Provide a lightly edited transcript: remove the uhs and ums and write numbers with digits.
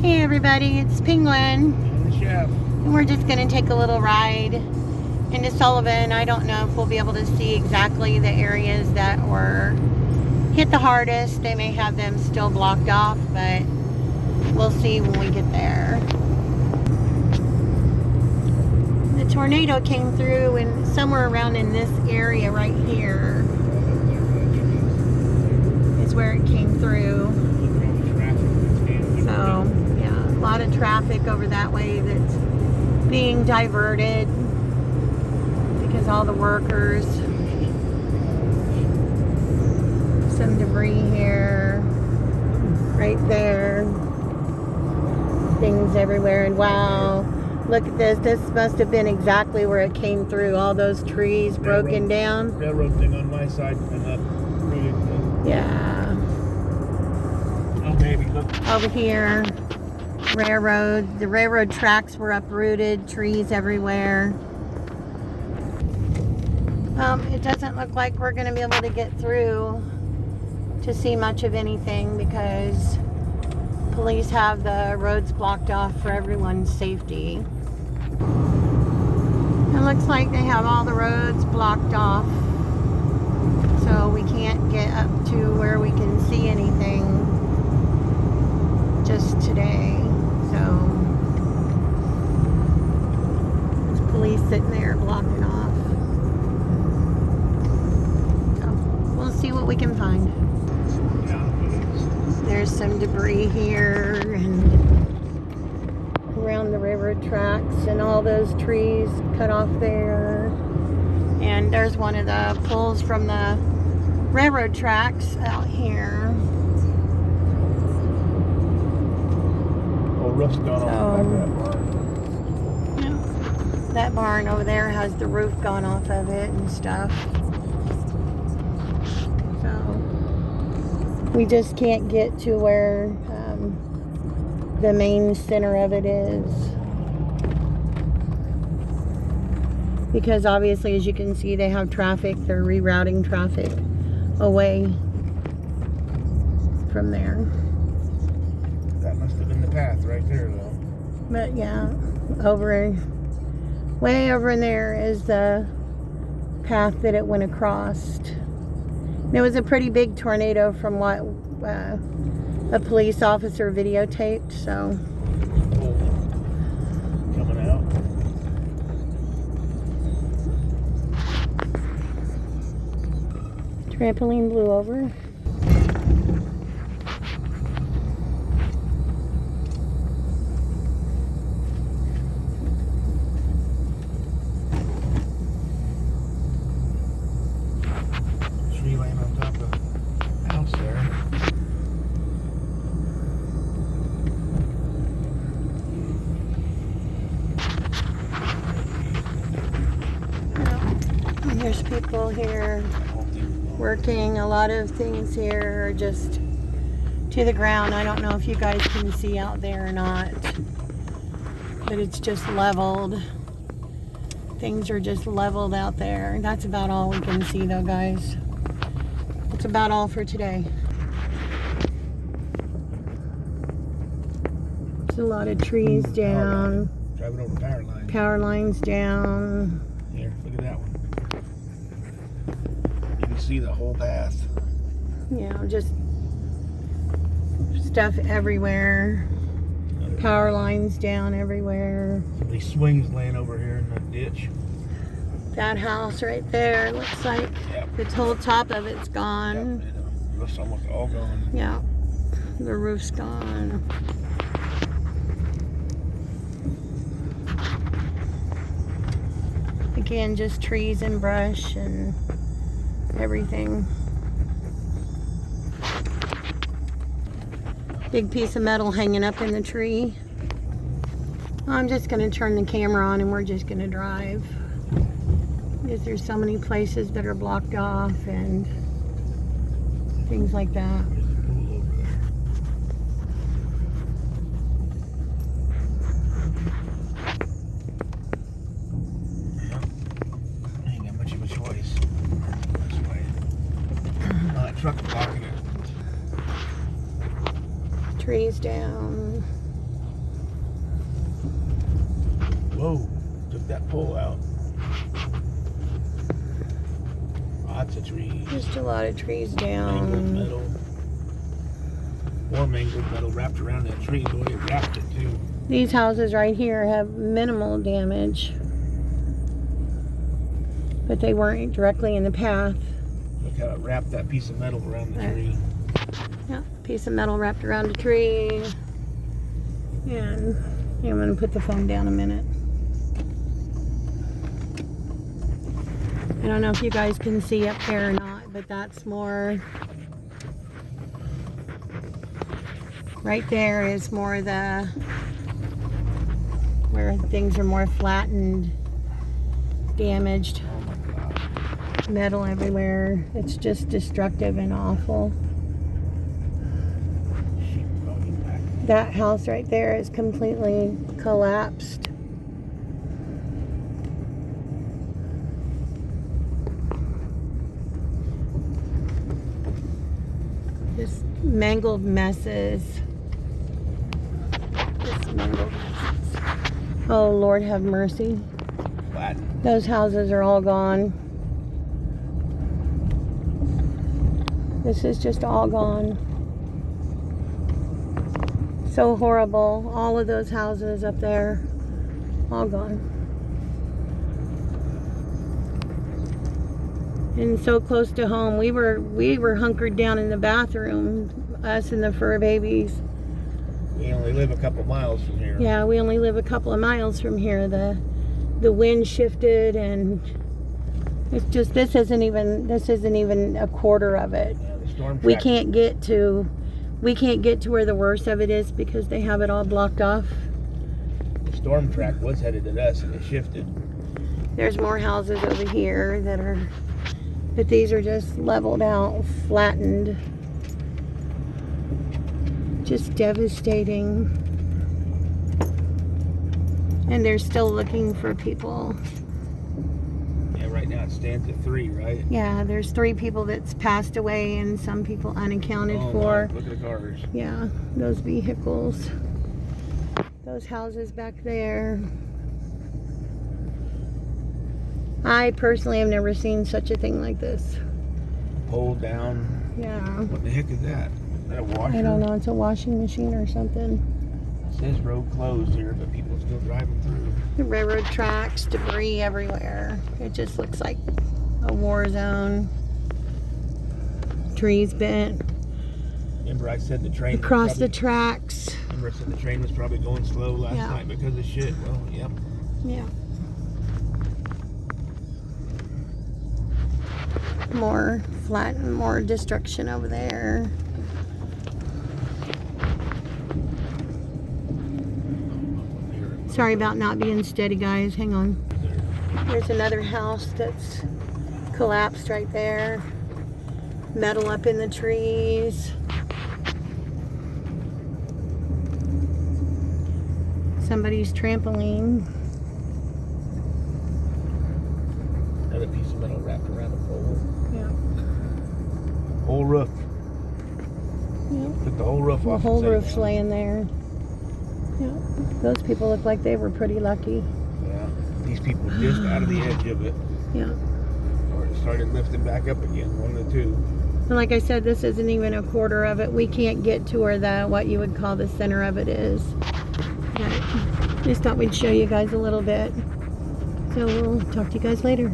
Hey everybody, it's Penguin. And the chef. And we're just going to take a little ride into Sullivan. I don't know if we'll be able to see exactly the areas that were hit the hardest. They may have them still blocked off, but we'll see when we get there. The tornado came through and somewhere around in this area right here is where it came through. So, yeah, a lot of traffic over that way that's being diverted because all the workers. Some debris here, right there. Things everywhere, and wow, look at this. This must have been exactly where it came through. All those trees broken down. Railroad thing on my side and up. Yeah. Oh, baby, look. Over here, railroad. The railroad tracks were uprooted. Trees everywhere. It doesn't look like we're going to be able to get through to see much of anything because police have the roads blocked off for everyone's safety. It looks like they have all the roads blocked off, so we can't get up to where we can see anything just today. So there's police sitting there blocking off. So we'll see what we can find. There's some debris here and around the railroad tracks and all those trees cut off there. And there's one of the poles from the railroad tracks out here. Oh, roof's gone off the back of that barn. Yeah, that barn over there has the roof gone off of it and stuff. We just can't get to where the main center of it is. Because obviously, as you can see, they have traffic. They're rerouting traffic away from there. That must have been the path right there, though. But yeah, way over in there is the path that it went across. It was a pretty big tornado from what a police officer videotaped, so. Coming out. Trampoline blew over. Laying on top of the house there. And there's people here working. A lot of things here are just to the ground. I don't know if you guys can see out there or not, but it's just leveled. Things are just leveled out there. That's about all we can see though, guys. That's about all for today. There's a lot of trees down. Driving over power lines. Power lines down. Here, look at that one. You can see the whole path. You know, just stuff everywhere. Power lines down everywhere. These swings laying over here in the ditch. That house right there looks like the whole top of it's gone. Yep, the roof's almost all gone. Yeah, the roof's gone. Again, just trees and brush and everything. Big piece of metal hanging up in the tree. I'm just going to turn the camera on and we're just going to drive. Because there's so many places that are blocked off and things like that. There's a pool over there. Ain't got much of a choice. This way. That truck's blocking it. Trees down. Whoa, took that pole out. Lots of trees. Just a lot of trees Mangled down. metal. More mangled metal wrapped around that tree. Boy, it wrapped it too. These houses right here have minimal damage, but they weren't directly in the path. Look how it wrapped that piece of metal around the tree. Yeah, piece of metal wrapped around a tree. And I'm going to put the phone down a minute. I don't know if you guys can see up there or not, but that's more... Right there is more the... where things are more flattened, damaged. Oh my God. Metal everywhere. It's just destructive and awful. Sheep going back. That house right there is completely collapsed. Just mangled messes. Just mangled messes. Oh, Lord have mercy. Flattened. Those houses are all gone. This is just all gone. So horrible. All of those houses up there, all gone. And so close to home. We were hunkered down in the bathroom, us and the fur babies. We only live a couple miles from here. Yeah, we only live a couple of miles from here. The wind shifted, and it's just this isn't even a quarter of it. Yeah, the storm We track- can't get to where the worst of it is because they have it all blocked off. The storm track was headed at us and it shifted. There's more houses over here that are, but these are just leveled out, flattened. Just devastating. And they're still looking for people. Yeah, right now it stands at 3, right? Yeah, there's 3 people that's passed away and some people unaccounted for. My, look at the cars. Yeah, those vehicles. Those houses back there. I personally have never seen such a thing like this. Pole down. Yeah. What the heck is that? Is that a washer? I don't know, it's a washing machine or something. It says road closed here, but people still driving through. The railroad tracks, debris everywhere. It just looks like a war zone. Trees bent Remember I said the train was across the probably, tracks. Remember I said the train was probably going slow last Yeah. night because of shit? Well, yep. Yeah. More flat and more destruction over there. Sorry about not being steady, guys. Hang on. There's another house that's collapsed right there. Metal up in the trees. Somebody's trampoline. Another piece of metal wrapped around a pole. Yeah. Whole roof. Yeah. Took the whole roof The off. whole and set it roof's down. laying there. Yeah. Those people look like they were pretty lucky. Yeah. These people just out of the edge of it. Yeah. Or it started lifting back up again. One of the two. And like I said, this isn't even a quarter of it. We can't get to where what you would call the center of it is. But just thought we'd show you guys a little bit. So we'll talk to you guys later.